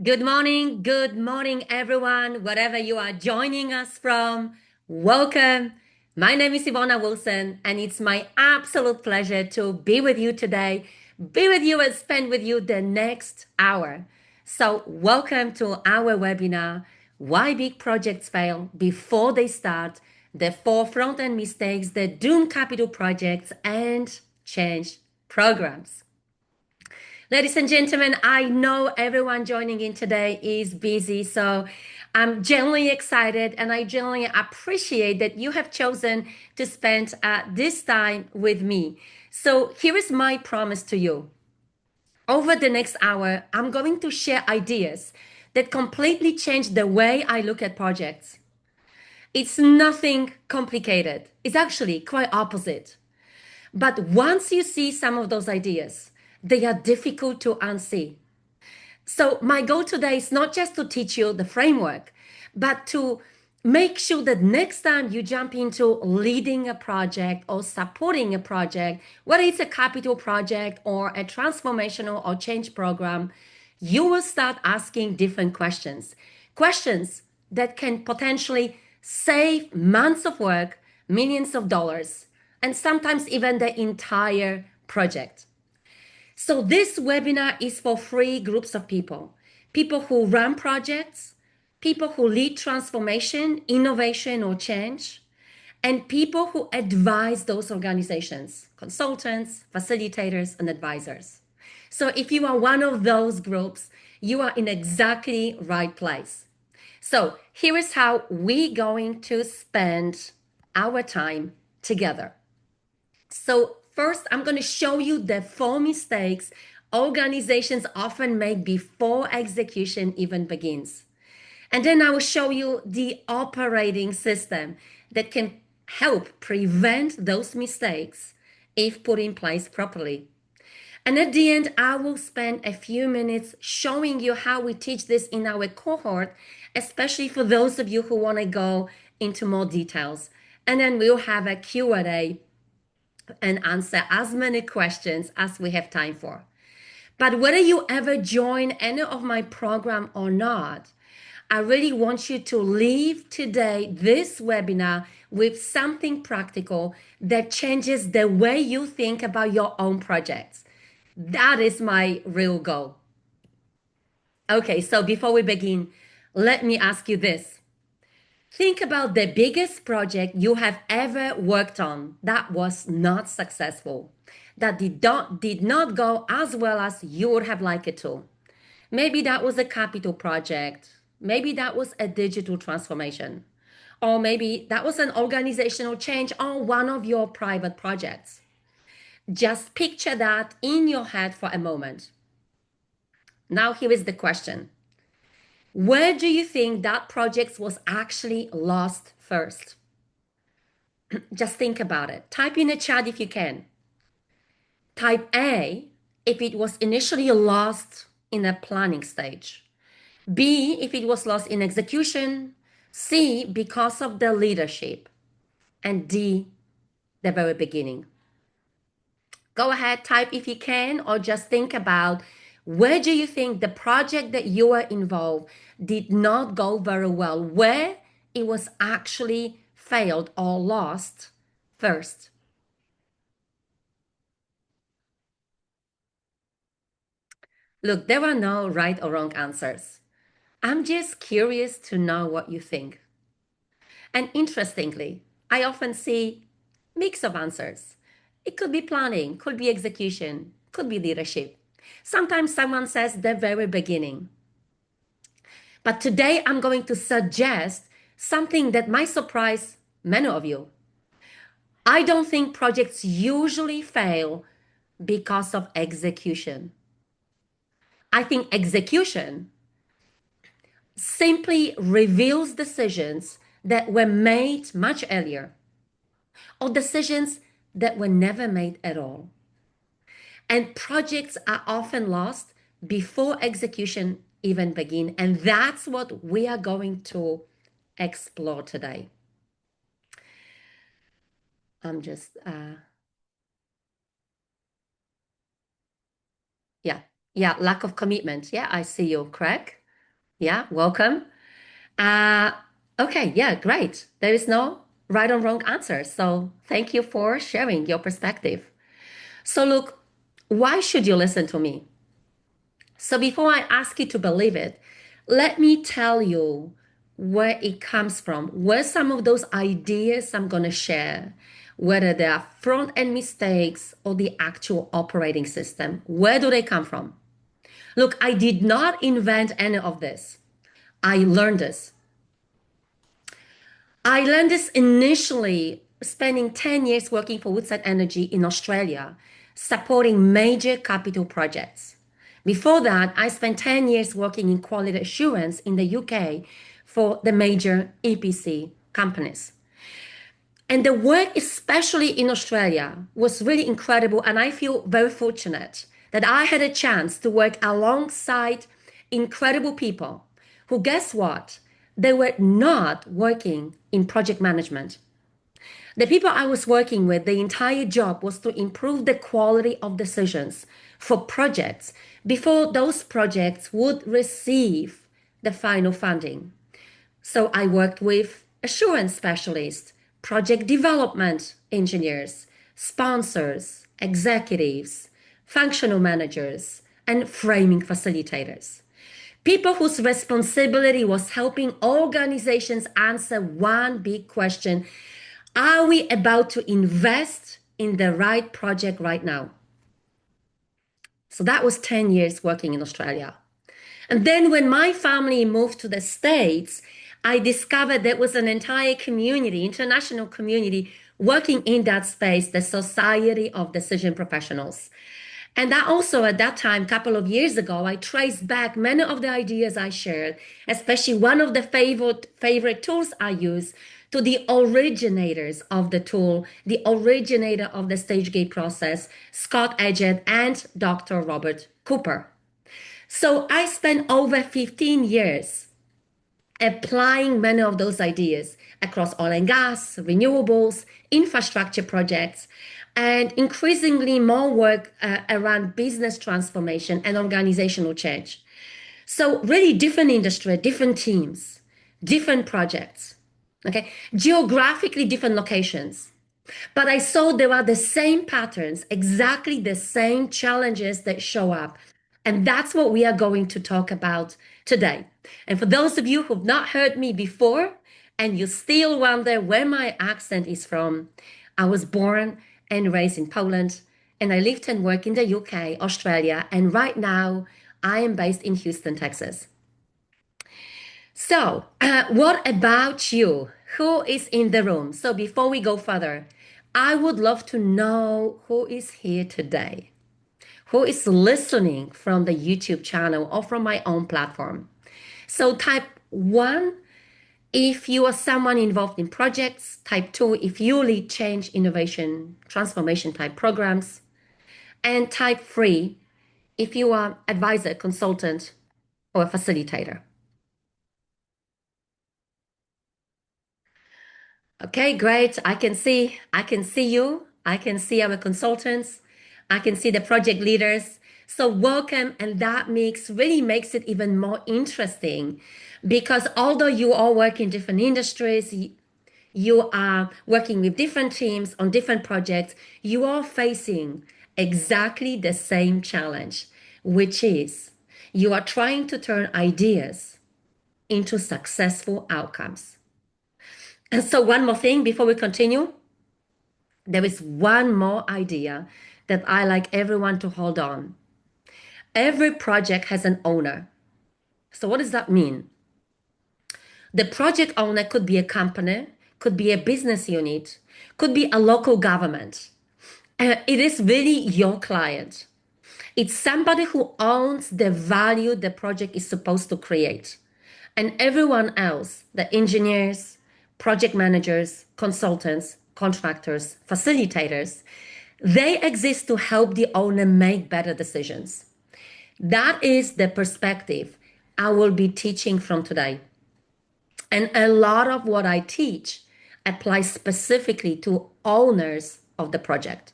Good morning, everyone, wherever you are joining us from. Welcome. My name is Ivona Wilson, and it's my absolute pleasure to be with you today, be with you and spend with you the next hour. So, welcome to our webinar Why Big Projects Fail Before They Start, the four front end mistakes that doom capital projects and change programs. Ladies and gentlemen, I know everyone joining in today is busy, so I'm genuinely excited and I genuinely appreciate that you have chosen to spend this time with me. So, here is my promise to you. Over the next hour, I'm going to share ideas that completely change the way I look at projects. It's nothing complicated, it's actually quite opposite. But once you see some of those ideas, they are difficult to unsee. So, my goal today is not just to teach you the framework, but to make sure that next time you jump into leading a project or supporting a project, whether it's a capital project or a transformational or change program, you will start asking different questions. Questions that can potentially save months of work, millions of dollars, and sometimes even the entire project. So this webinar is for three groups of people. People who run projects, people who lead transformation, innovation, or change, and people who advise those organizations, consultants, facilitators, and advisors. So if you are one of those groups, you are in exactly right place. So here is how we're going to spend our time together. So first, I'm going to show you the four mistakes organizations often make before execution even begins. And then I will show you the operating system that can help prevent those mistakes if put in place properly. And at the end, I will spend a few minutes showing you how we teach this in our cohort, especially for those of you who want to go into more details. And then we'll have a Q&A and answer as many questions as we have time for. But whether you ever join any of my program or not, I really want you to leave today this webinar with something practical that changes the way you think about your own projects. That is my real goal. Okay, so before we begin, let me ask you this. Think about the biggest project you have ever worked on that was not successful, that did not go as well as you would have liked it to. Maybe that was a capital project. Maybe that was a digital transformation. Or maybe that was an organizational change on one of your private projects. Just picture that in your head for a moment. Now, here is the question. Where do you think that project was actually lost first? Just think about it. Type in a chat if you can. Type A if it was initially lost in a planning stage. B if it was lost in execution. C because of the leadership. And D, the very beginning. Go ahead, type if you can, or just think about where do you think the project that you were involved did not go very well, where it was actually failed or lost first. Look, there are no right or wrong answers. I'm just curious to know what you think. And interestingly, I often see mix of answers. It could be planning, could be execution, could be leadership. Sometimes someone says the very beginning. But today I'm going to suggest something that might surprise many of you. I don't think projects usually fail because of execution. I think execution simply reveals decisions that were made much earlier or decisions that were never made at all. And projects are often lost before execution even begin. And that's what we are going to explore today. I'm just, yeah, lack of commitment. Yeah, I see you, Craig. Yeah, welcome. Uh, okay, yeah, great. There is no right or wrong answer. So thank you for sharing your perspective. So look, why should you listen to me? So before I ask you to believe it, let me tell you where it comes from, where some of those ideas I'm going to share, whether they are front end mistakes or the actual operating system, where do they come from? Look, I did not invent any of this. I learned this. I learned this initially spending 10 years working for Woodside Energy in Australia, supporting major capital projects. Before that, I spent 10 years working in quality assurance in the UK for the major EPC companies. And the work, especially in Australia, was really incredible. And I feel very fortunate that I had a chance to work alongside incredible people who, guess what? They were not working in project management. The people I was working with, the entire job was to improve the quality of decisions for projects before those projects would receive the final funding. So I worked with assurance specialists, project development engineers, sponsors, executives, functional managers, and framing facilitators. People whose responsibility was helping organizations answer one big question: are we about to invest in the right project right now? So that was 10 years working in Australia. And then when my family moved to the States, I discovered there was an entire community, international community, working in that space, the Society of Decision Professionals. And that also at that time, a couple of years ago, I traced back many of the ideas I shared, especially one of the favorite tools I use, to the originators of the tool, the originator of the stage gate process, Scott Edgett and Dr. Robert Cooper. So I spent over 15 years applying many of those ideas across oil and gas, renewables, infrastructure projects, and increasingly more work around business transformation and organizational change. So, really different industry, different teams, different projects, okay, geographically different locations. But I saw there are the same patterns, exactly the same challenges that show up. And that's what we are going to talk about today. And for those of you who've not heard me before and you still wonder where my accent is from, I was born and raised in Poland, and I lived and worked in the UK, Australia, and right now I am based in Houston, Texas. So, what about you? Who is in the room? So, before we go further, I would love to know who is here today, who is listening from the YouTube channel or from my own platform. So, type one if you are someone involved in projects, type two if you lead change, innovation, transformation type programs, and type three if you are advisor, consultant, or a facilitator. Okay, great. I can see you. I can see our consultants. I can see the project leaders. So welcome, and that really makes it even more interesting because although you all work in different industries, you are working with different teams on different projects, you are facing exactly the same challenge, which is you are trying to turn ideas into successful outcomes. And so, one more thing before we continue, there is one more idea that I like everyone to hold on. Every project has an owner. So, what does that mean? The project owner could be a company, could be a business unit, could be a local government. It is really your client. It's somebody who owns the value the project is supposed to create. And everyone else, the engineers, project managers, consultants, contractors, facilitators, they exist to help the owner make better decisions. That is the perspective I will be teaching from today. And a lot of what I teach applies specifically to owners of the project.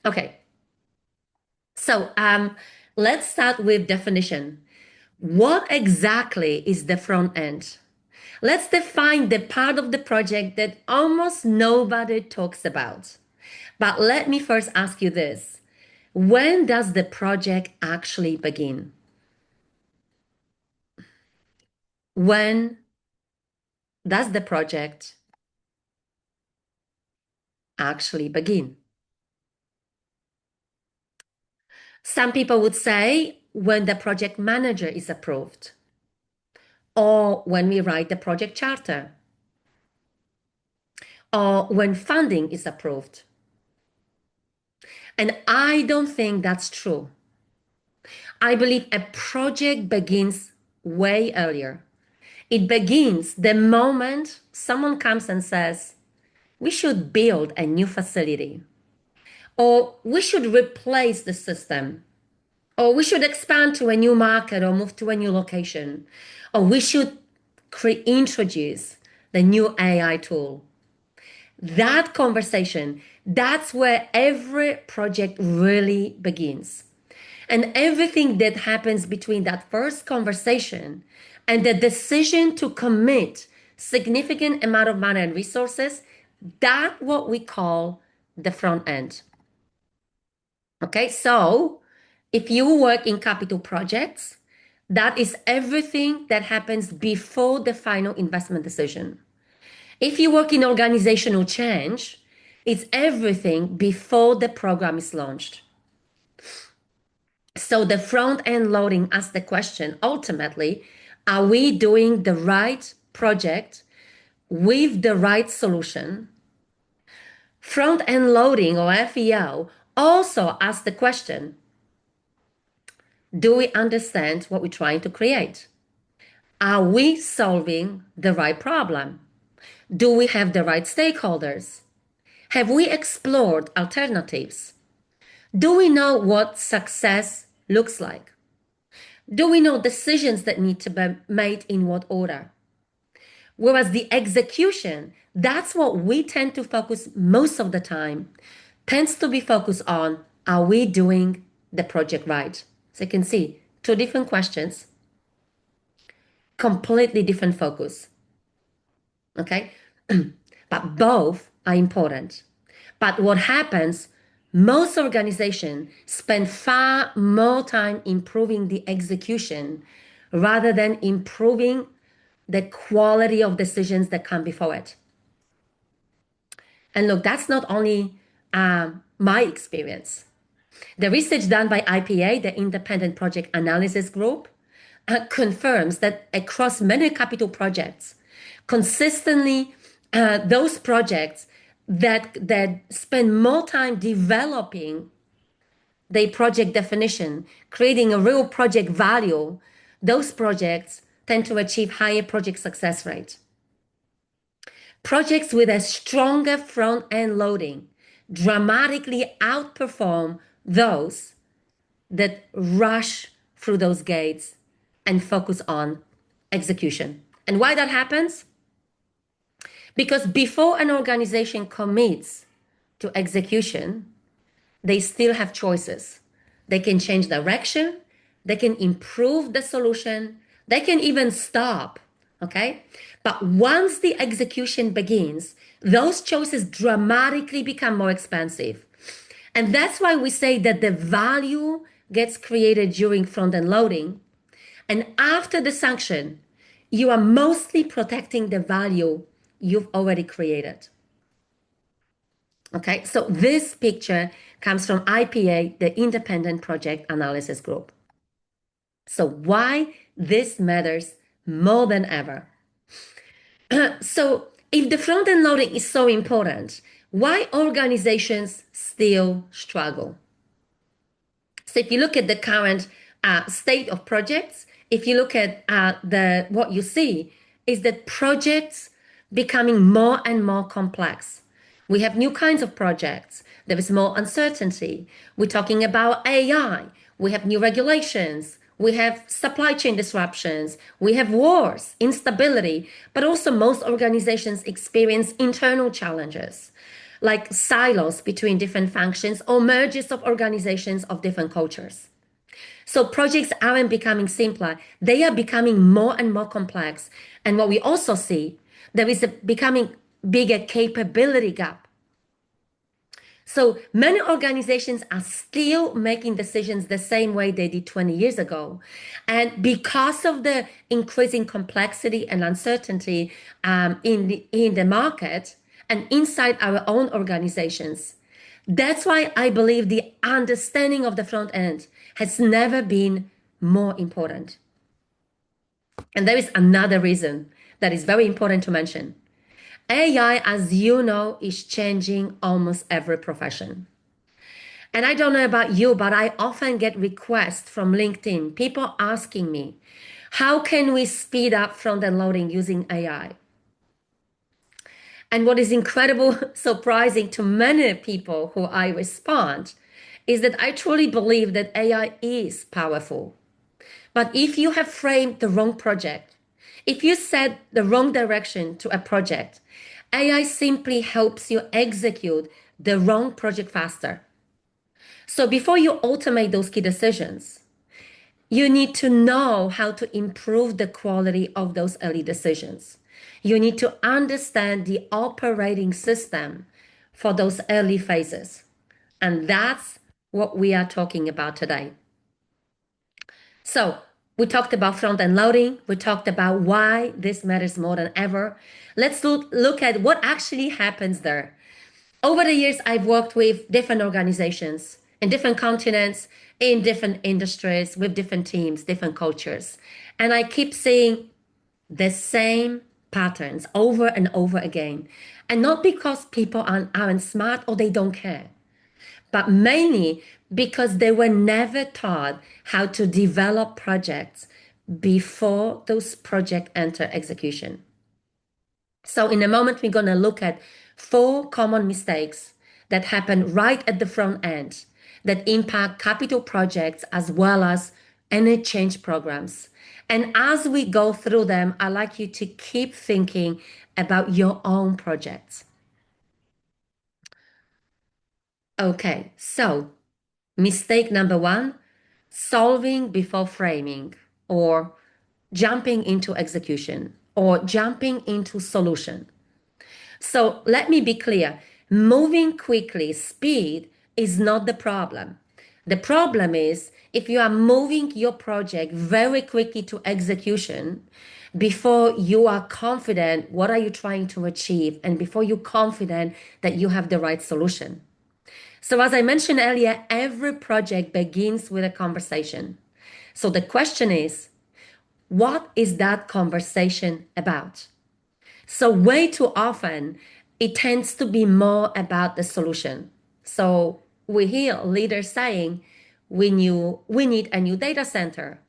Okay, so let's start with definition. What exactly is the front end? Let's define the part of the project that almost nobody talks about. But let me first ask you this. When does the project actually begin? When does the project actually begin? Some people would say when the project manager is approved, or when we write the project charter, or when funding is approved. And I don't think that's true. I believe a project begins way earlier. It begins the moment someone comes and says, we should build a new facility, or we should replace the system, or we should expand to a new market or move to a new location, or we should introduce the new AI tool. That conversation, that's where every project really begins. And everything that happens between that first conversation and the decision to commit significant amount of money and resources, that's what we call the front end. Okay, so if you work in capital projects, that is everything that happens before the final investment decision. If you work in organizational change, it's everything before the program is launched. So the front end loading asks the question ultimately, are we doing the right project with the right solution? Front end loading or FEL also asks the question, do we understand what we're trying to create? Are we solving the right problem? Do we have the right stakeholders? Have we explored alternatives? Do we know what success looks like? Do we know decisions that need to be made in what order? Whereas the execution, that's what we tend to focus most of the time, tends to be focused on, are we doing the project right? So you can see two different questions, completely different focus. Okay? But both are important. But what happens, most organizations spend far more time improving the execution rather than improving the quality of decisions that come before it. And look, that's not only my experience. The research done by IPA, the Independent Project Analysis Group, confirms that across many capital projects, consistently, those projects that spend more time developing their project definition, creating a real project value, those projects tend to achieve higher project success rate. Projects with a stronger front end loading dramatically outperform those that rush through those gates and focus on execution. And why that happens? Because before an organization commits to execution, they still have choices. They can change direction, they can improve the solution, they can even stop. Okay? But once the execution begins, those choices dramatically become more expensive. And that's why we say that the value gets created during front end loading. And after the sanction, you are mostly protecting the value you've already created. Okay, so this picture comes from IPA, the Independent Project Analysis Group. So why this matters more than ever. So if the front-end loading is so important, why organizations still struggle? So if you look at the current state of projects, if you look at what you see is that projects becoming more and more complex. We have new kinds of projects. There is more uncertainty. We're talking about AI. We have new regulations. We have supply chain disruptions. We have wars, instability, but also most organizations experience internal challenges like silos between different functions or mergers of organizations of different cultures. So projects aren't becoming simpler, they are becoming more and more complex. And what we also see, there is a becoming bigger capability gap. So many organizations are still making decisions the same way they did 20 years ago. And because of the increasing complexity and uncertainty in the market and inside our own organizations, that's why I believe the understanding of the front end has never been more important. And there is another reason that is very important to mention. AI, as you know, is changing almost every profession. And I don't know about you, but I often get requests from LinkedIn, people asking me, how can we speed up front end loading using AI? And what is incredible, surprising to many people who I respond is that I truly believe that AI is powerful. But if you have framed the wrong project, if you set the wrong direction to a project, AI simply helps you execute the wrong project faster. So before you automate those key decisions, you need to know how to improve the quality of those early decisions. You need to understand the operating system for those early phases. And that's what we are talking about today. So we talked about front-end loading. We talked about why this matters more than ever. Let's look at what actually happens there. Over the years, I've worked with different organizations in different continents, in different industries, with different teams, different cultures. And I keep seeing the same patterns over and over again. And not because people aren't smart or they don't care, but mainly because they were never taught how to develop projects before those projects enter execution. So in a moment, we're going to look at 4 common mistakes that happen right at the front end that impact capital projects as well as any change programs. And as we go through them, I'd like you to keep thinking about your own projects. Okay, so mistake number 1, solving before framing, or jumping into execution, or jumping into solution. So let me be clear, moving quickly, speed is not the problem. The problem is if you are moving your project very quickly to execution before you are confident what are you trying to achieve and before you're confident that you have the right solution. So as I mentioned earlier, every project begins with a conversation. So the question is, what is that conversation about? So way too often, it tends to be more about the solution. So we hear leaders saying, we need a new data center.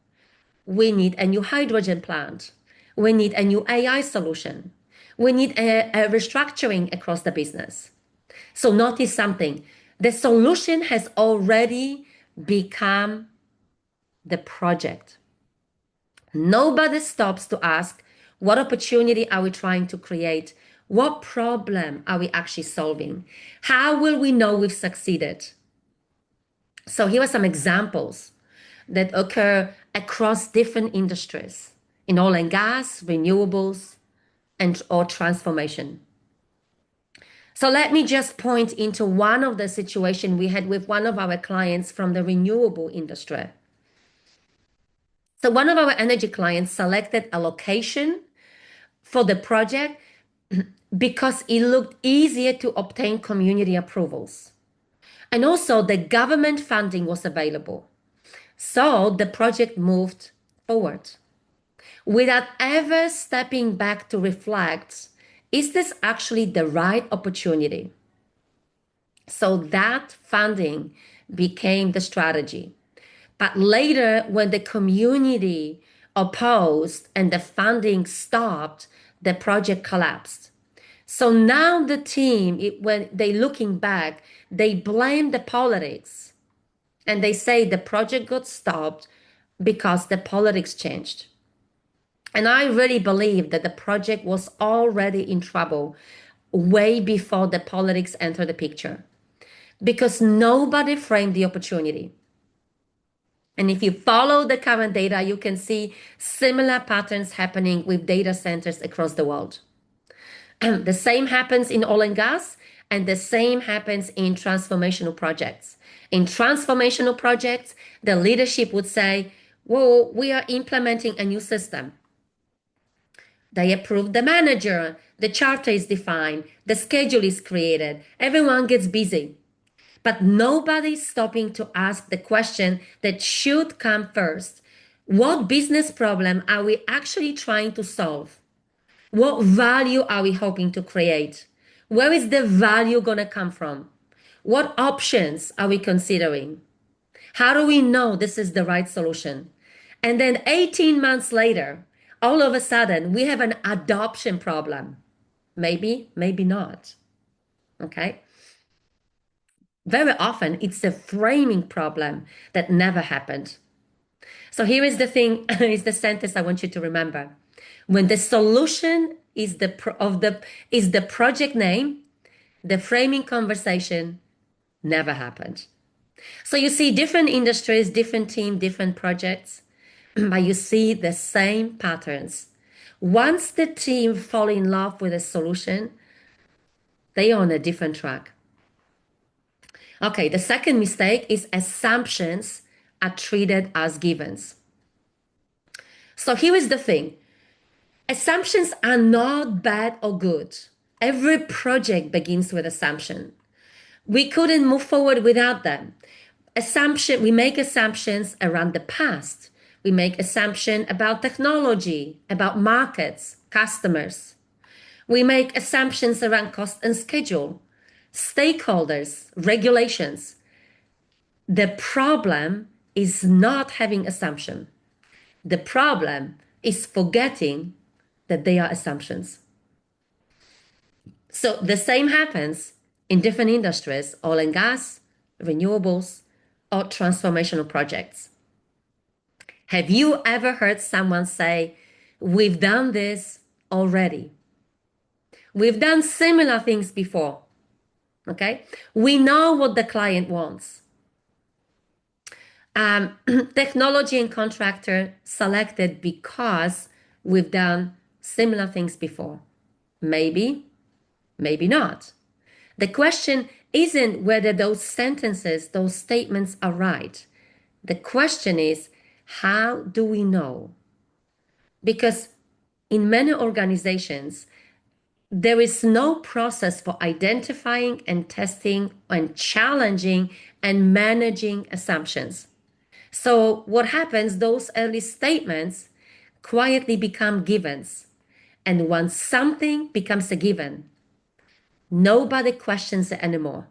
We need a new hydrogen plant. We need a new AI solution. We need a restructuring across the business. So notice something. The solution has already become the project. Nobody stops to ask, what opportunity are we trying to create? What problem are we actually solving? How will we know we've succeeded? So here are some examples that occur across different industries in oil and gas, renewables, and or transformation. So let me just point into one of the situations we had with one of our clients from the renewable industry. So one of our energy clients selected a location for the project because it looked easier to obtain community approvals. And also the government funding was available. So the project moved forward without ever stepping back to reflect, is this actually the right opportunity? So that funding became the strategy. But later, when the community opposed and the funding stopped, the project collapsed. So now the team, when they looking back, they blame the politics and they say the project got stopped because the politics changed. And I really believe that the project was already in trouble way before the politics entered the picture because nobody framed the opportunity. And if you follow the current data, you can see similar patterns happening with data centers across the world. The same happens in oil and gas, and the same happens in transformational projects. In transformational projects, the leadership would say, well, we are implementing a new system. They approve the manager, the charter is defined, the schedule is created, everyone gets busy. But nobody's stopping to ask the question that should come first. What business problem are we actually trying to solve? What value are we hoping to create? Where is the value going to come from? What options are we considering? How do we know this is the right solution? And then 18 months later, all of a sudden, we have an adoption problem. Maybe, maybe not. Okay. Very often, it's a framing problem that never happened. So here is the thing, is the sentence I want you to remember. When the solution is the project name, the framing conversation never happened. So you see different industries, different team, different projects, but you see the same patterns. Once the team fall in love with a solution, they are on a different track. Okay, the second mistake is assumptions are treated as givens. So here is the thing. Assumptions are not bad or good. Every project begins with assumption. We couldn't move forward without them. We make assumptions around the past. We make assumptions about technology, about markets, customers. We make assumptions around cost and schedule, stakeholders, regulations. The problem is not having assumption. The problem is forgetting that they are assumptions. So the same happens in different industries, oil and gas, renewables, or transformational projects. Have you ever heard someone say, we've done this already? We've done similar things before. Okay? We know what the client wants. Technology and contractor selected because we've done similar things before. Maybe, maybe not. The question isn't whether those sentences, those statements are right. The question is, how do we know? Because in many organizations, there is no process for identifying and testing and challenging and managing assumptions. So what happens, those early statements quietly become givens. And once something becomes a given, nobody questions it anymore.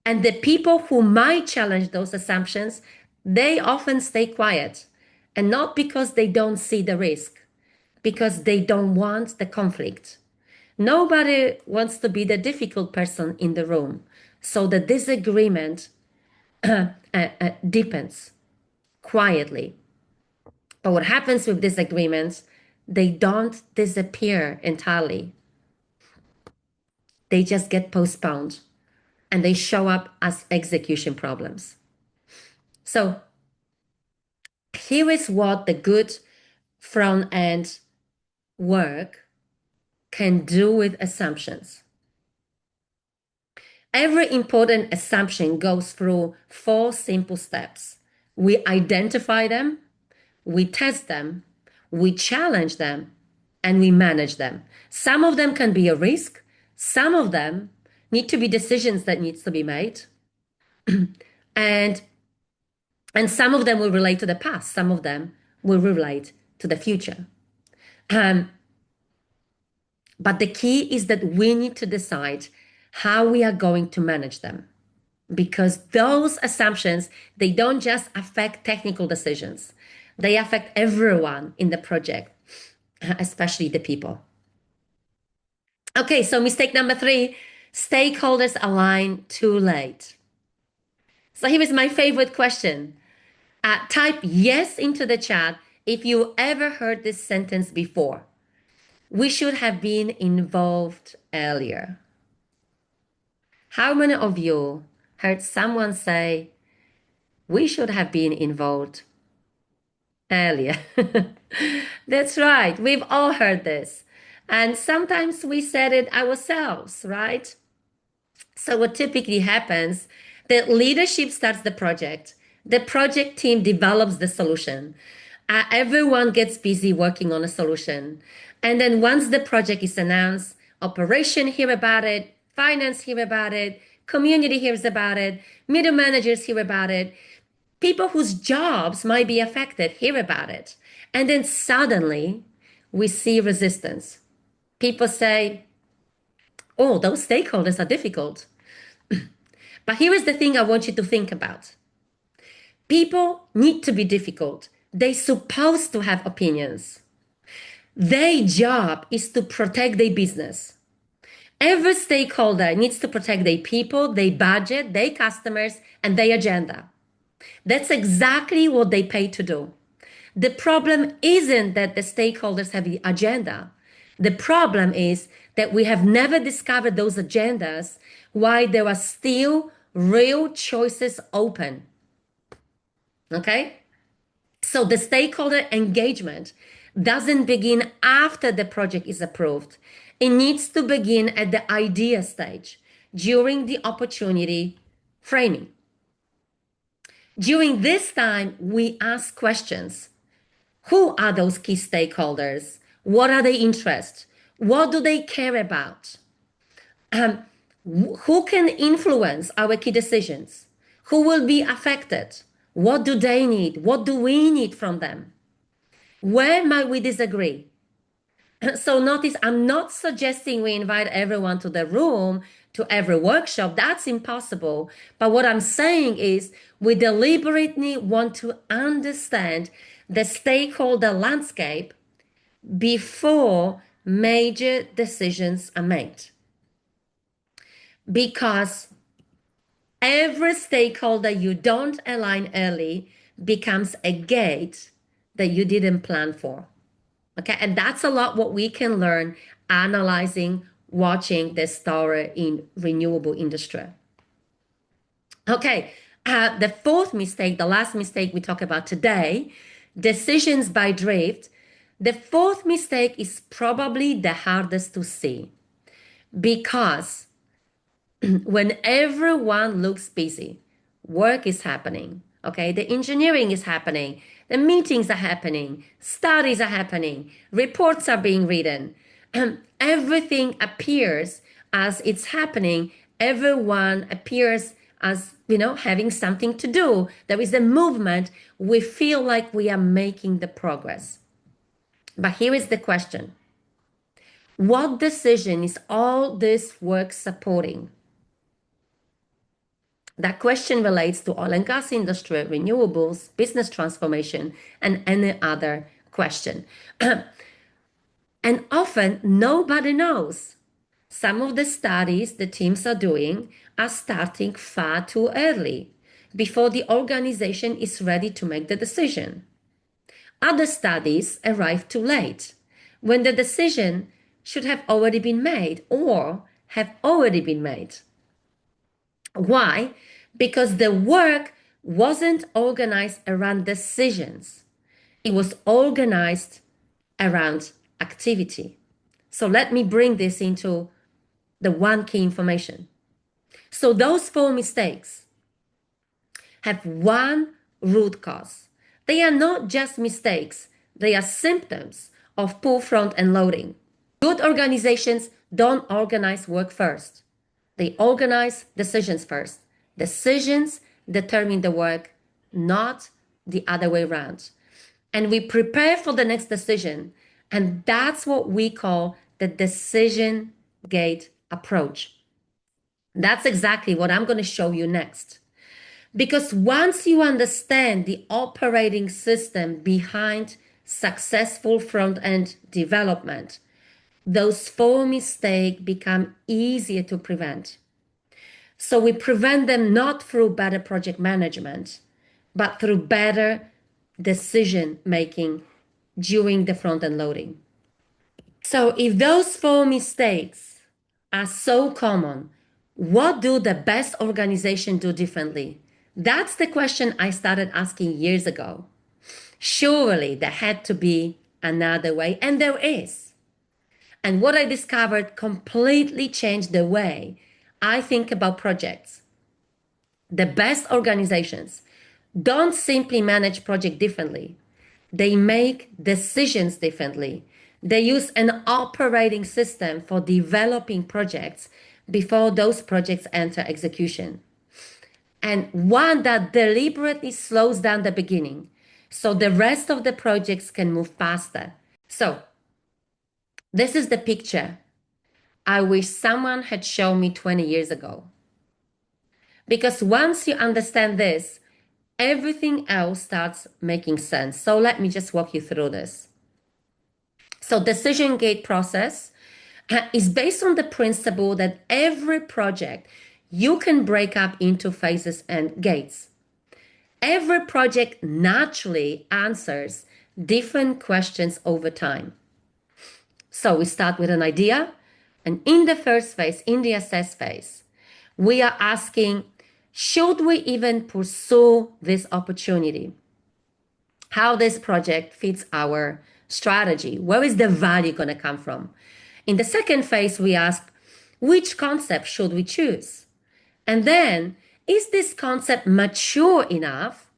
And the people who might challenge those assumptions, they often stay quiet. And not because they don't see the risk, because they don't want the conflict. Nobody wants to be the difficult person in the room. So the disagreement deepens quietly. But what happens with disagreements, they don't disappear entirely. They just get postponed and they show up as execution problems. So here is what the good front end work can do with assumptions. Every important assumption goes through 4 simple steps. We identify them, we test them, we challenge them, and we manage them. Some of them can be a risk. Some of them need to be decisions that needs to be made. and some of them will relate to the past. Some of them will relate to the future. But the key is that we need to decide how we are going to manage them. Because those assumptions, they don't just affect technical decisions. They affect everyone in the project, especially the people. Okay, so mistake number 3, stakeholders align too late. So here is my favorite question. Type yes into the chat if you ever heard this sentence before. We should have been involved earlier. How many of you heard someone say, We should have been involved earlier. That's right. We've all heard this. And sometimes we said it ourselves, right? So what typically happens, the leadership starts the project team develops the solution. Everyone gets busy working on a solution. And then once the project is announced, operation hear about it, finance hear about it, community hears about it, middle managers hear about it, people whose jobs might be affected hear about it. And then suddenly we see resistance. People say, oh, those stakeholders are difficult. But here is the thing I want you to think about. People need to be difficult. They're supposed to have opinions. Their job is to protect their business. Every stakeholder needs to protect their people, their budget, their customers, and their agenda. That's exactly what they pay to do. The problem isn't that the stakeholders have the agenda. The problem is that we have never discovered those agendas, why there are still real choices open. Okay? So the stakeholder engagement doesn't begin after the project is approved. It needs to begin at the idea stage during the opportunity framing. During this time, we ask questions. Who are those key stakeholders? What are their interests? What do they care about? Who can influence our key decisions? Who will be affected? What do they need? What do we need from them? Where might we disagree? So notice, I'm not suggesting we invite everyone to the room to every workshop. That's impossible. But what I'm saying is we deliberately want to understand the stakeholder landscape before major decisions are made. Because every stakeholder you don't align early becomes a gate that you didn't plan for. Okay, and that's a lot what we can learn analyzing, watching the story in renewable industry. Okay, the fourth mistake, the last mistake we talk about today, decisions by drift. The fourth mistake is probably the hardest to see because when everyone looks busy, work is happening, okay? The engineering is happening, the meetings are happening, studies are happening, reports are being written, everything appears as it's happening. Everyone appears as, having something to do. There is a movement. We feel like we are making the progress. But here is the question. What decision is all this work supporting? That question relates to oil and gas industry, renewables, business transformation, and any other question. And often nobody knows. Some of the studies the teams are doing are starting far too early before the organization is ready to make the decision. Other studies arrive too late when the decision should have already been made or have already been made. Why? Because the work wasn't organized around decisions. It was organized around activity. So let me bring this into the one key information. So those four mistakes have one root cause. They are not just mistakes, they are symptoms of poor front end loading. Good organizations don't organize work first. They organize decisions first. Decisions determine the work, not the other way around. And we prepare for the next decision. And that's what we call the decision gate approach. That's exactly what I'm going to show you next. Because once you understand the operating system behind successful front end development, those four mistakes become easier to prevent. So we prevent them not through better project management, but through better decision making during the front end loading. So if those four mistakes are so common, what do the best organizations do differently? That's the question I started asking years ago. Surely there had to be another way, and there is. And what I discovered completely changed the way I think about projects. The best organizations don't simply manage projects differently. They make decisions differently. They use an operating system for developing projects before those projects enter execution. And one that deliberately slows down the beginning so the rest of the projects can move faster. So, this is the picture I wish someone had shown me 20 years ago. Because once you understand this, everything else starts making sense. So let me just walk you through this. So decision gate process is based on the principle that every project you can break up into phases and gates. Every project naturally answers different questions over time. So we start with an idea, and in the first phase, in the assess phase, we are asking, should we even pursue this opportunity? How this project fits our strategy? Where is the value going to come from? In the second phase, we ask, which concept should we choose? And then, is this concept mature enough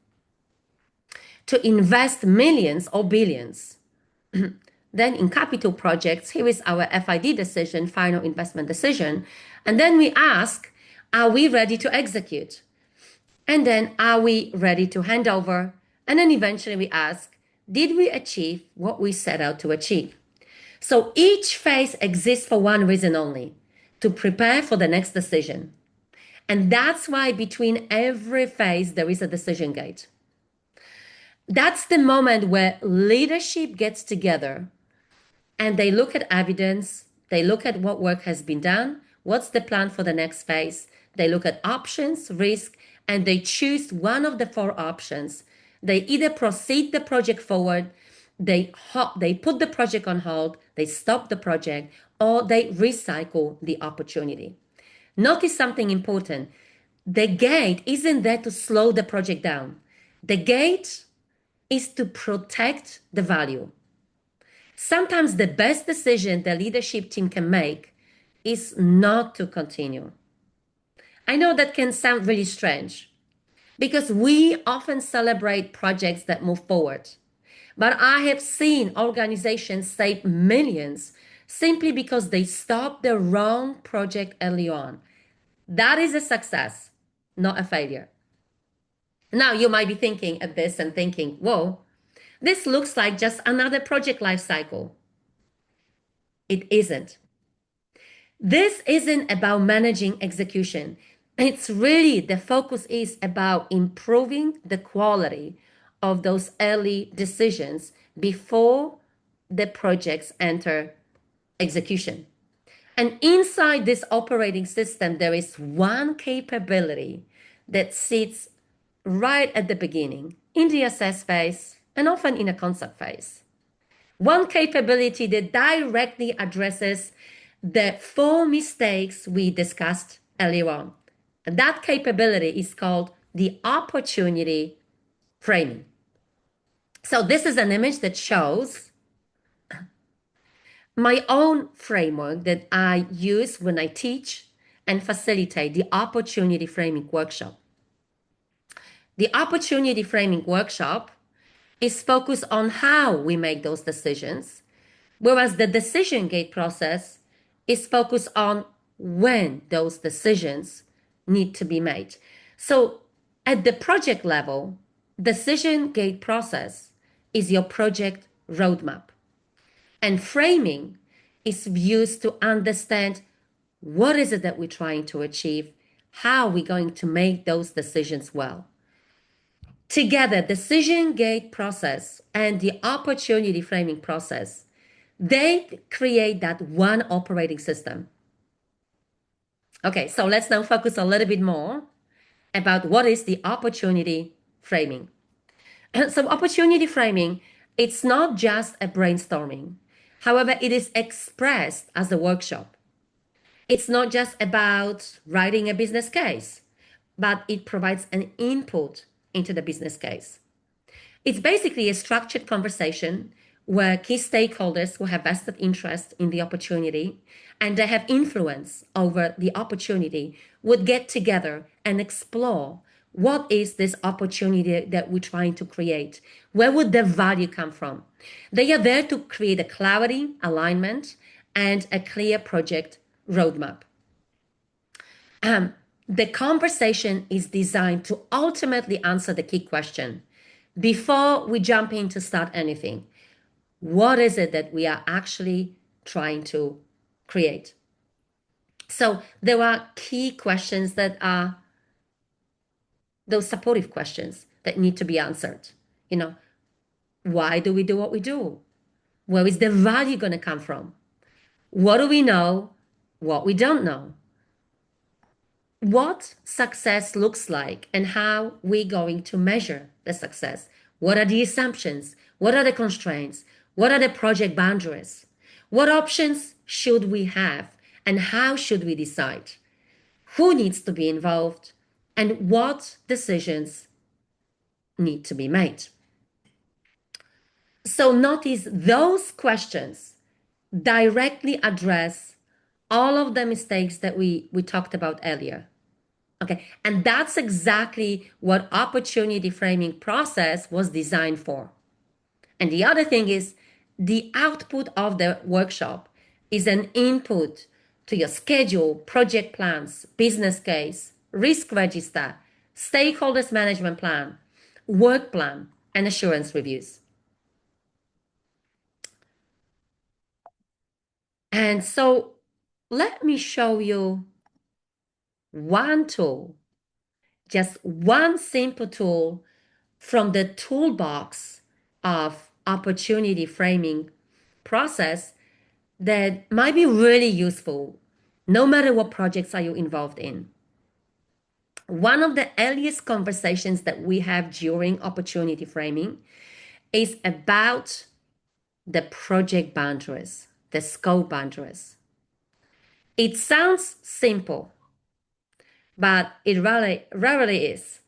to invest millions or billions? Then in capital projects, here is our FID decision, final investment decision. And then we ask, are we ready to execute? And then, are we ready to hand over? And then eventually we ask, did we achieve what we set out to achieve? So each phase exists for one reason only, to prepare for the next decision. And that's why between every phase, there is a decision gate. That's the moment where leadership gets together and they look at evidence, they look at what work has been done, what's the plan for the next phase, they look at options, risk, and they choose one of the four options. They either proceed the project forward, they put the project on hold, they stop the project, or they recycle the opportunity. Notice something important. The gate isn't there to slow the project down. The gate is to protect the value. Sometimes the best decision the leadership team can make is not to continue. I know that can sound really strange because we often celebrate projects that move forward. But I have seen organizations save millions simply because they stopped the wrong project early on. That is a success, not a failure. Now you might be thinking at this and thinking, whoa, this looks like just another project life cycle. It isn't. This isn't about managing execution. It's really the focus is about improving the quality of those early decisions before the projects enter execution. And inside this operating system, there is one capability that sits right at the beginning, in the assess phase, and often in a concept phase. One capability that directly addresses the four mistakes we discussed earlier on. And that capability is called the opportunity framing. So this is an image that shows my own framework that I use when I teach and facilitate the opportunity framing workshop. The opportunity framing workshop is focused on how we make those decisions, whereas the decision gate process is focused on when those decisions need to be made. So at the project level, decision gate process is your project roadmap. And framing is used to understand what is it that we're trying to achieve, how are we going to make those decisions well. Together, decision gate process and the opportunity framing process, they create that one operating system. Okay, so let's now focus a little bit more about what is the opportunity framing. So opportunity framing, it's not just a brainstorming. However, it is expressed as a workshop. It's not just about writing a business case but it provides an input into the business case. It's basically a structured conversation where key stakeholders who have vested interest in the opportunity and they have influence over the opportunity would get together and explore what is this opportunity that we're trying to create? Where would the value come from? They are there to create a clarity, alignment, and a clear project roadmap. The conversation is designed to ultimately answer the key question before we jump in to start anything. What is it that we are actually trying to create? So there are key questions that are those supportive questions that need to be answered. You know, why do we do what we do? Where is the value going to come from? What do we know? What we don't know? What success looks like and how we're going to measure the success. What are the assumptions? What are the constraints? What are the project boundaries? What options should we have and how should we decide? Who needs to be involved and what decisions need to be made? So notice those questions directly address all of the mistakes that we talked about earlier. Okay, and that's exactly what opportunity framing process was designed for. And the other thing is the output of the workshop is an input to your schedule, project plans, business case, risk register, stakeholders management plan, work plan, and assurance reviews. And so let me show you one tool, just one simple tool from the toolbox of opportunity framing process that might be really useful no matter what projects are you involved in. One of the earliest conversations that we have during opportunity framing is about the project boundaries, the scope boundaries. It sounds simple, but it rarely is,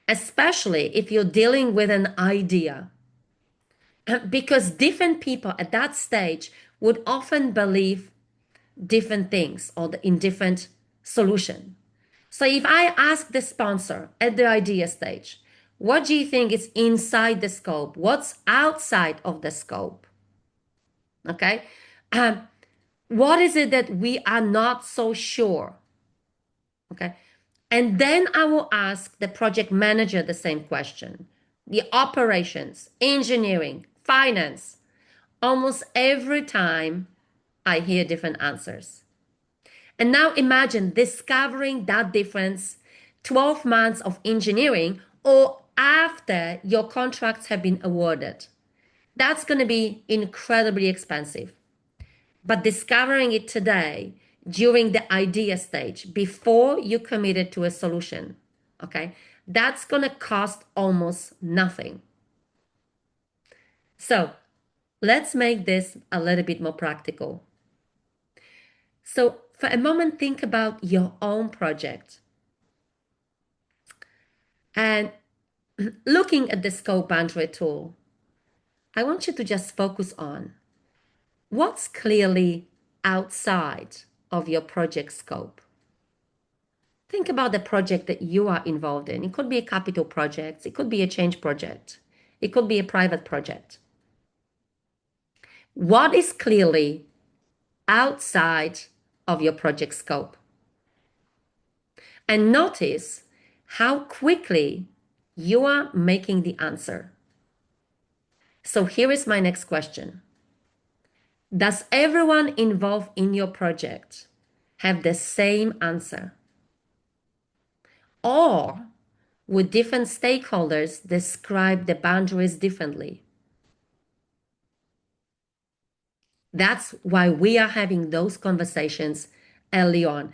especially if you're dealing with an idea. Because different people at that stage would often believe different things or in different solution. So if I ask the sponsor at the idea stage, what do you think is inside the scope? What's outside of the scope? Okay. What is it that we are not so sure? Okay. And then I will ask the project manager the same question. The operations, engineering, finance. Almost every time I hear different answers. And now imagine discovering that difference 12 months of engineering or after your contracts have been awarded. That's going to be incredibly expensive. But discovering it today during the idea stage, before you committed to a solution, okay, that's going to cost almost nothing. So let's make this a little bit more practical. So for a moment, think about your own project. And looking at the scope boundary tool, I want you to just focus on what's clearly outside of your project scope. Think about the project that you are involved in. It could be a capital project, it could be a change project, it could be a private project. What is clearly outside of your project scope? And notice how quickly you are making the answer. So here is my next question. Does everyone involved in your project have the same answer? Or would different stakeholders describe the boundaries differently? That's why we are having those conversations early on,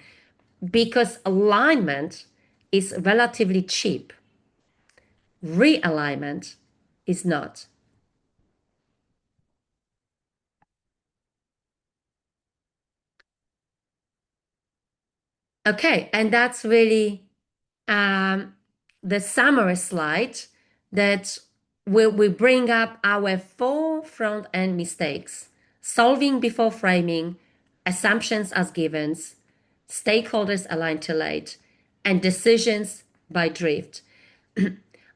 because alignment is relatively cheap. Realignment is not. Okay, and that's really um, the summary slide that we bring up our 4 front-end mistakes: solving before framing, assumptions as givens, stakeholders aligned too late, and decisions by drift.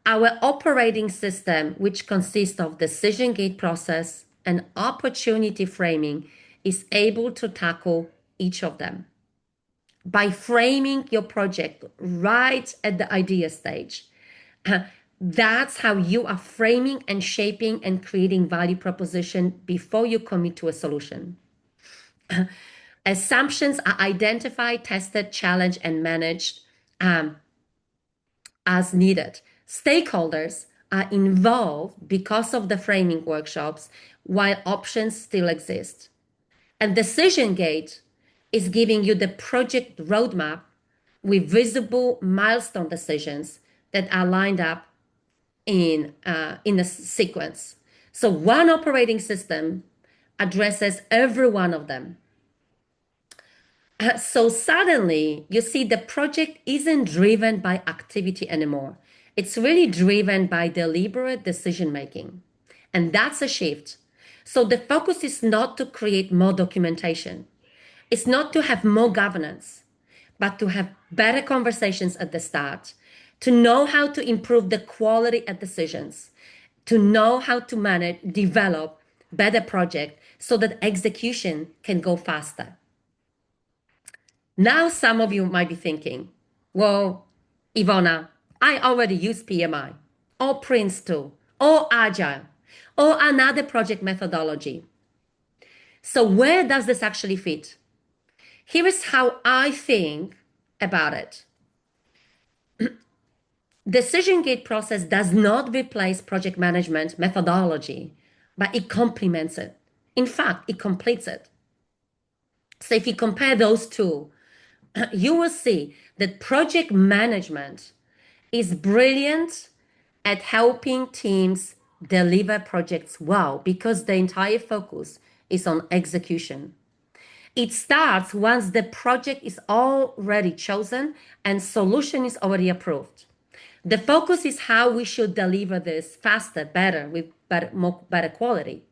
Our operating system, which consists of decision gate process and opportunity framing, is able to tackle each of them. By framing your project right at the idea stage, that's how you are framing and shaping and creating value proposition before you commit to a solution. Assumptions are identified, tested, challenged, and managed as needed. Stakeholders are involved because of the framing workshops, while options still exist. And Decision Gate is giving you the project roadmap with visible milestone decisions that are lined up in a sequence. So one operating system addresses every one of them. So suddenly you see the project isn't driven by activity anymore. It's really driven by deliberate decision making. And that's a shift. So the focus is not to create more documentation. It's not to have more governance, but to have better conversations at the start, to know how to improve the quality of decisions, to know how to manage, develop better project so that execution can go faster. Now, some of you might be thinking, well, Ivona, I already use PMI or Prince2 or Agile or another project methodology. So where does this actually fit? Here is how I think about it. Decision gate process does not replace project management methodology, but it complements it. In fact, it completes it. So if you compare those two, you will see that project management is brilliant at helping teams deliver projects well because the entire focus is on execution. It starts once the project is already chosen and solution is already approved. The focus is how we should deliver this faster, better, with better quality.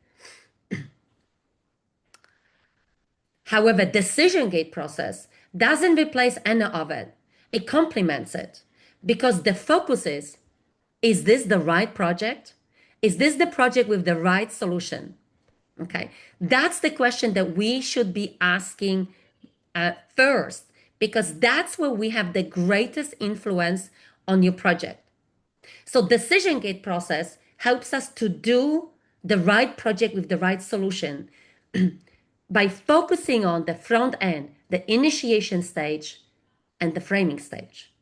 However, decision gate process doesn't replace any of it. It complements it because the focus is this the right project? Is this the project with the right solution? Okay, that's the question that we should be asking first, because that's where we have the greatest influence on your project. So decision gate process helps us to do the right project with the right solution by focusing on the front end, the initiation stage, and the framing stage.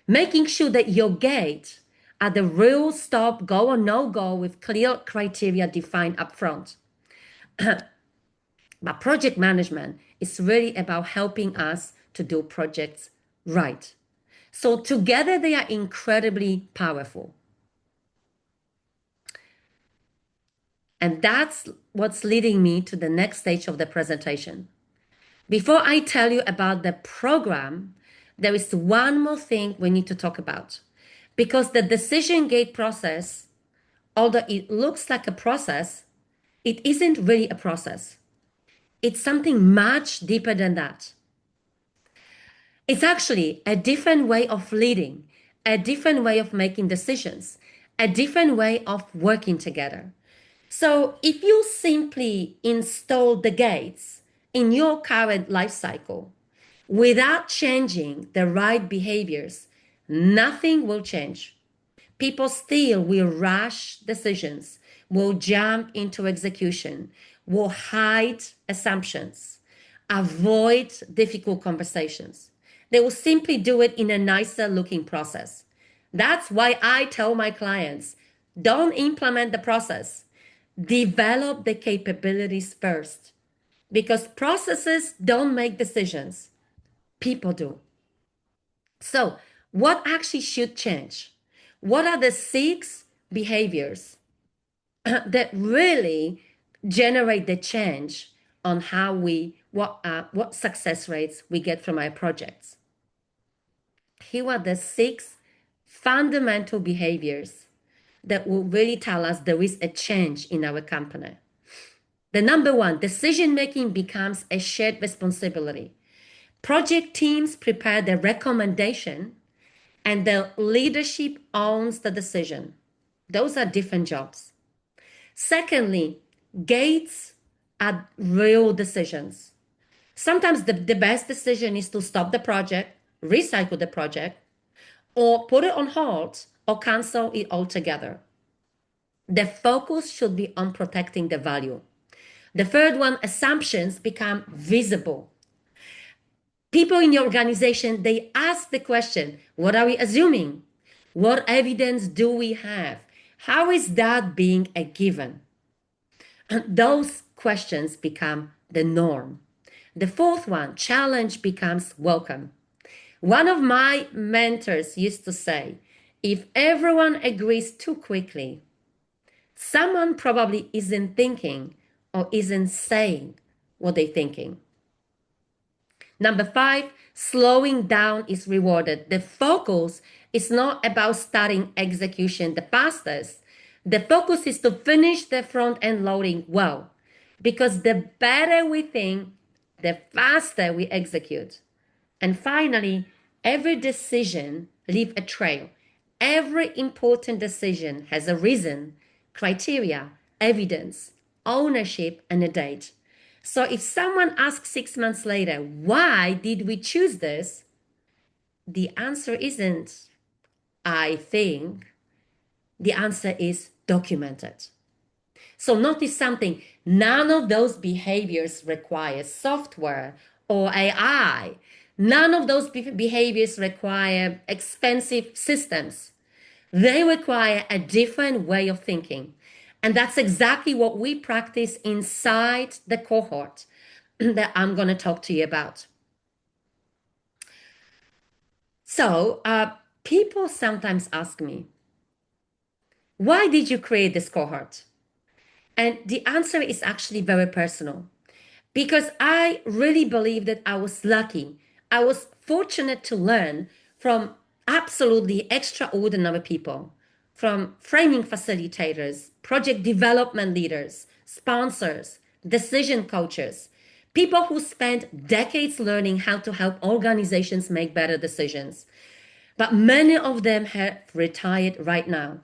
Making sure that your gates are the real stop, go or no go with clear criteria defined upfront. But project management is really about helping us to do projects right. So together they are incredibly powerful. And that's what's leading me to the next stage of the presentation. Before I tell you about the program, there is one more thing we need to talk about. Because the decision gate process, although it looks like a process, it isn't really a process. It's something much deeper than that. It's actually a different way of leading, a different way of making decisions, a different way of working together. So if you simply install the gates in your current life cycle without changing the right behaviors, nothing will change. People still will rush decisions, will jump into execution, will hide assumptions, avoid difficult conversations. They will simply do it in a nicer looking process. That's why I tell my clients, don't implement the process. Develop the capabilities first, because processes don't make decisions, people do. So, what actually should change? What are the 6 behaviors that really generate the change on what success rates we get from our projects? here are the 6 fundamental behaviors that will really tell us there is a change in our company. The number 1, decision making becomes a shared responsibility. Project teams prepare the recommendation and the leadership owns the decision. Those are different jobs. Secondly, gates are real decisions. Sometimes the best decision is to stop the project, recycle the project, or put it on hold or cancel it altogether. The focus should be on protecting the value. The third one, assumptions become visible. People in your organization, they ask the question, what are we assuming? What evidence do we have? How is that being a given? Those questions become the norm. The fourth one, challenge becomes welcome. One of my mentors used to say, if everyone agrees too quickly, someone probably isn't thinking or isn't saying what they're thinking. Number 5, slowing down is rewarded. The focus is not about starting execution the fastest. The focus is to finish the front end loading well, because the better we think, the faster we execute. And finally, every decision leaves a trail. Every important decision has a reason, criteria, evidence, ownership, and a date. So if someone asks 6 months later, why did we choose this? The answer isn't, I think. The answer is documented. So notice something, none of those behaviors require software or AI. None of those behaviors require expensive systems. They require a different way of thinking. And that's exactly what we practice inside the cohort that I'm going to talk to you about. So people sometimes ask me, why did you create this cohort? And the answer is actually very personal, because I really believe that I was lucky. I was fortunate to learn from absolutely extraordinary people, from framing facilitators, project development leaders, sponsors, decision coaches, people who spent decades learning how to help organizations make better decisions. But many of them have retired right now.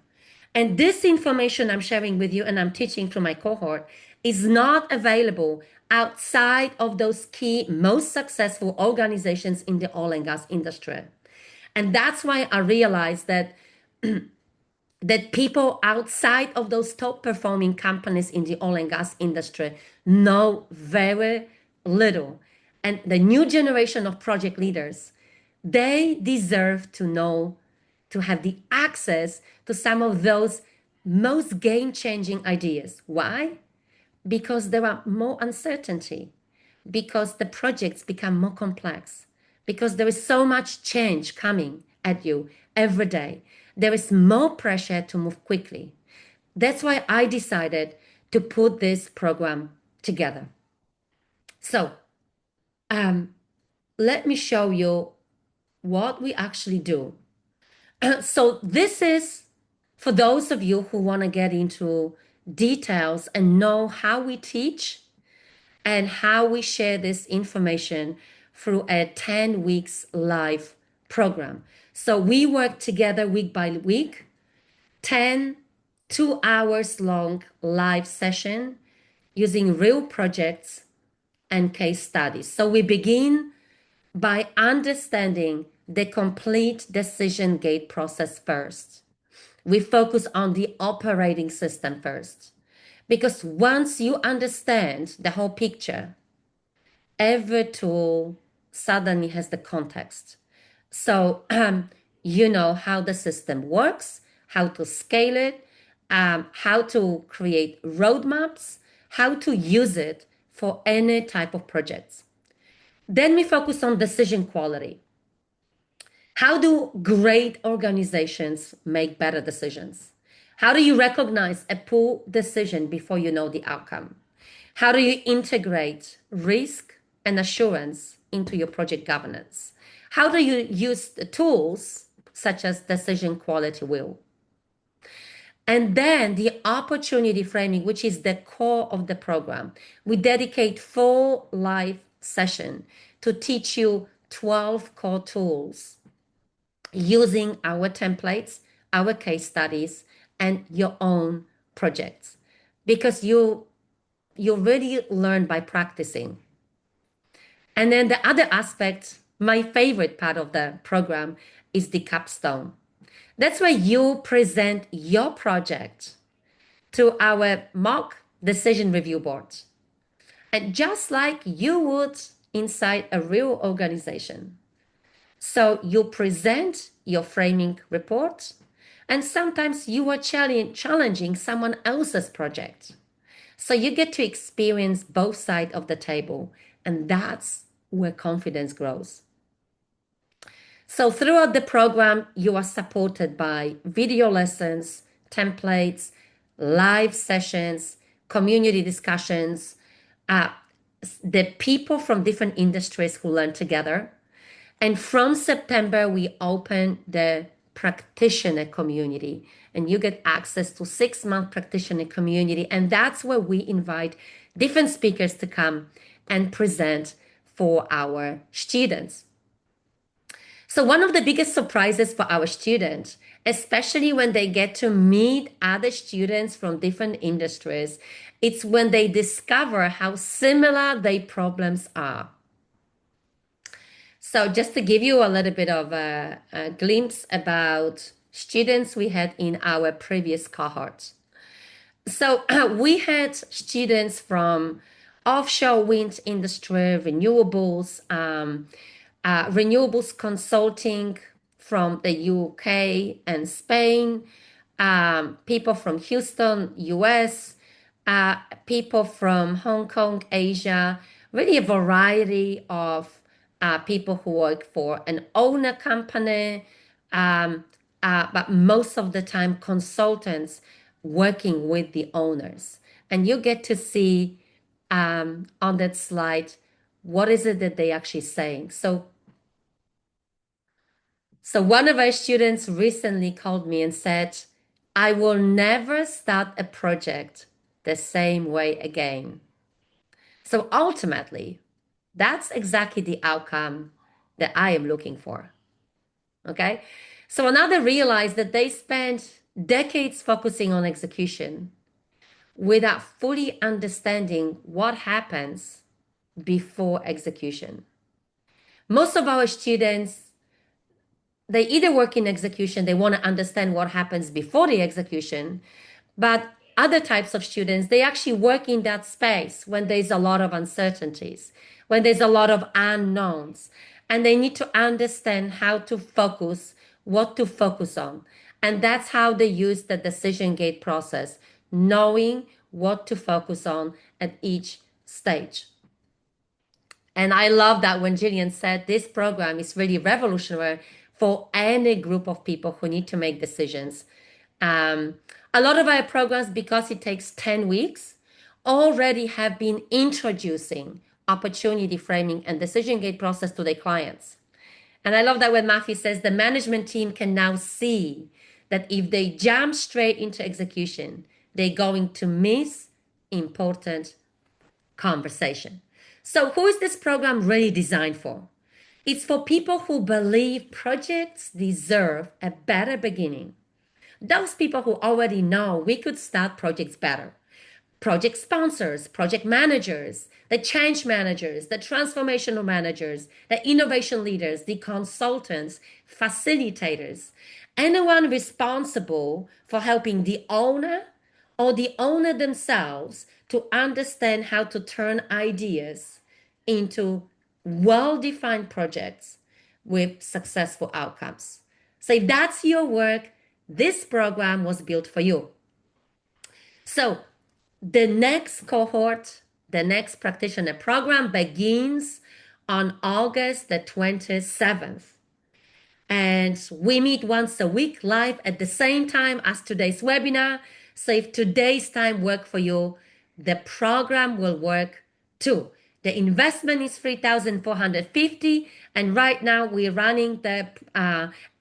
And this information I'm sharing with you and I'm teaching through my cohort is not available outside of those key, most successful organizations in the oil and gas industry. And that's why I realized that that people outside of those top performing companies in the oil and gas industry know very little. And the new generation of project leaders, they deserve to know, to have the access to some of those most game-changing ideas. Why? Because there are more uncertainty, because the projects become more complex, because there is so much change coming at you every day. There is more pressure to move quickly. That's why I decided to put this program together. So let me show you what we actually do. So this is for those of you who want to get into details and know how we teach and how we share this information through a 10 weeks live program. So we work together week by week, 10 2 hours long live session using real projects and case studies. So we begin by understanding the complete decision gate process first. We focus on the operating system first, because once you understand the whole picture, every tool suddenly has the context. So you know how the system works, how to scale it, how to create roadmaps, how to use it for any type of projects. Then we focus on decision quality. How do great organizations make better decisions? How do you recognize a poor decision before you know the outcome? How do you integrate risk and assurance into your project governance? How do you use the tools such as decision quality wheel? And then the opportunity framing, which is the core of the program. We dedicate 4 live sessions to teach you 12 core tools using our templates, our case studies, and your own projects. Because you really learn by practicing. And then the other aspect, my favorite part of the program, is the capstone. That's where you present your project to our mock decision review board. And just like you would inside a real organization. So you present your framing report, and sometimes you are challenging someone else's project. So you get to experience both sides of the table, and that's where confidence grows. So throughout the program, you are supported by video lessons, templates, live sessions, community discussions, uh, the people from different industries who learn together. And from September, we open the practitioner community, and you get access to 6-month practitioner community. And that's where we invite different speakers to come and present for our students. So one of the biggest surprises for our students, especially when they get to meet other students from different industries, it's when they discover how similar their problems are. So just to give you a little bit of a glimpse about students we had in our previous cohort. So we had students from offshore wind industry, renewables consulting from the UK and Spain, people from Houston, US, people from Hong Kong, Asia, really a variety of people who work for an owner company, but most of the time consultants working with the owners. And you get to see on that slide what is it that they actually saying. So one of our students recently called me and said, I will never start a project the same way again. So ultimately, that's exactly the outcome that I am looking for. Okay. So another realized that they spent decades focusing on execution without fully understanding what happens before execution. Most of our students, they either work in execution, they want to understand what happens before the execution, but other types of students, they actually work in that space when there's a lot of uncertainties, when there's a lot of unknowns, and they need to understand how to focus, what to focus on. And that's how they use the decision gate process, knowing what to focus on at each stage. And I love that when Jillian said this program is really revolutionary for any group of people who need to make decisions. A lot of our programs, because it takes 10 weeks, already have been introducing opportunity framing and decision gate process to their clients. And I love that when Matthew says the management team can now see that if they jump straight into execution, they're going to miss important conversation. So who is this program really designed for? It's for people who believe projects deserve a better beginning. Those people who already know we could start projects better. Project sponsors, project managers, the change managers, the transformational managers, the innovation leaders, the consultants, facilitators, anyone responsible for helping the owner or the owner themselves to understand how to turn ideas into well-defined projects with successful outcomes. So if that's your work, this program was built for you. So the next cohort, the next practitioner program begins on August the 27th. And we meet once a week live at the same time as today's webinar. So if today's time work for you, the program will work too. The investment is 3,450, and right now we're running the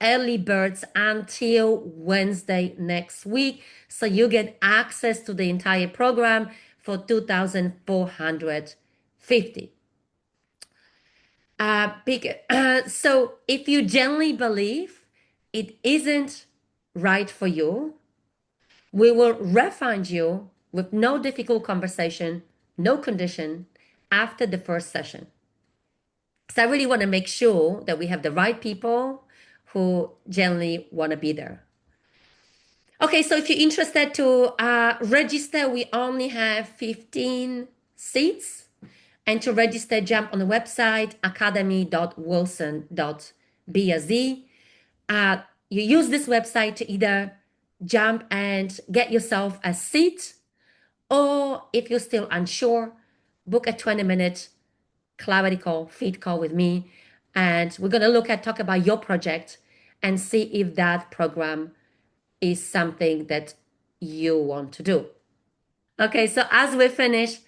early birds until Wednesday next week. So you get access to the entire program for 2,450. So if you genuinely believe it isn't right for you, we will refund you with no difficult conversation, no condition after the first session. So I really want to make sure that we have the right people who genuinely want to be there. Okay, so if you're interested to register, we only have 15 seats. And to register, jump on the website academy.wilson.bsd. You use this website to either jump and get yourself a seat, or if you're still unsure, book a 20-minute clarity call, feed call with me, and we're going to talk about your project and see if that program is something that you want to do. Okay, so as we finish,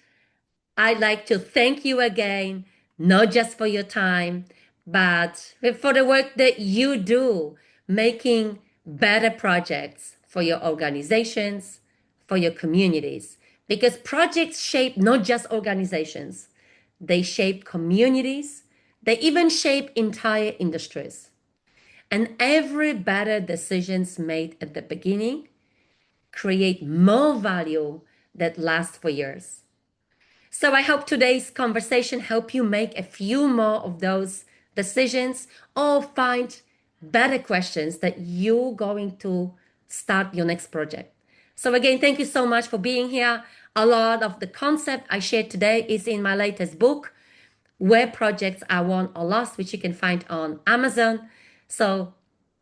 I'd like to thank you again, not just for your time, but for the work that you do, making better projects for your organizations, for your communities. Because projects shape not just organizations, they shape communities, they even shape entire industries. And every better decisions made at the beginning create more value that lasts for years. So I hope today's conversation help you make a few more of those decisions or find better questions that you're going to start your next project. So again, thank you so much for being here. A lot of the concept I shared today is in my latest book, Where Projects Are Won or Lost, which you can find on Amazon. So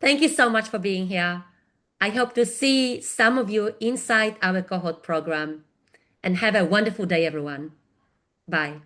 thank you so much for being here. I hope to see some of you inside our cohort program, and have a wonderful day, everyone. Bye.